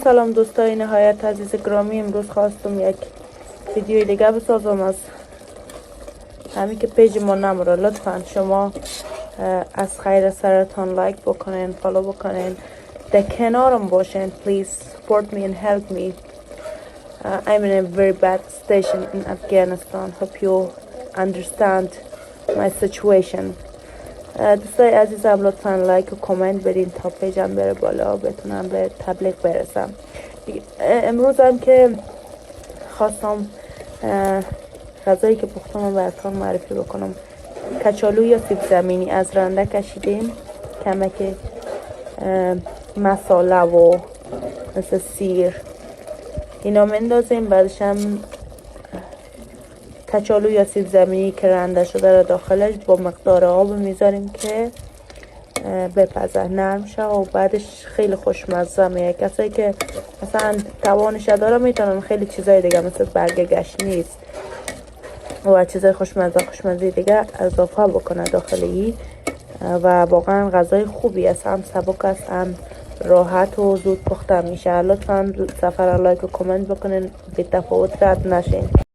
سلام دوستای نهایت عزیز گرامی. امروز خواستم یک ویدیوی دیگه بسازم از همین که پیج ما نمره. لطفا شما از خیر سرتان لایک بکنین، فالو بکنین، در کنارم باشین. please support me and help me. I'm in a very bad station in Afghanistan. Hope you understand my situation. دوستای عزیزم لطفا لایک و کامنت بدین تا پیجم بره بالا، بتونم به تبلیغ برسم. امروز هم که خواستم غذایی که پختم براتون معرفی بکنم. کچالو یا سیب زمینی از رنده کشیدیم، کمک مساله و مثل سیر اینا مندازیم. بعدش هم کچالو یا سیب زمینی که رنده شده رو داخلش با مقدار آب میذاریم که بپزه نرم شه و بعدش خیلی خوشمزه میه. کسایی که مثلا توانش داره میتونن خیلی چیزای دیگه مثل برگ گشنیز و چیزای خوشمزه دیگه اضافه بکنه داخلی و واقعا غذای خوبی است، هم سبک است، هم راحت و زود پخته میشه. لطفا سفر لایک و کامنت بکنین، بی تفاوت رد نشین.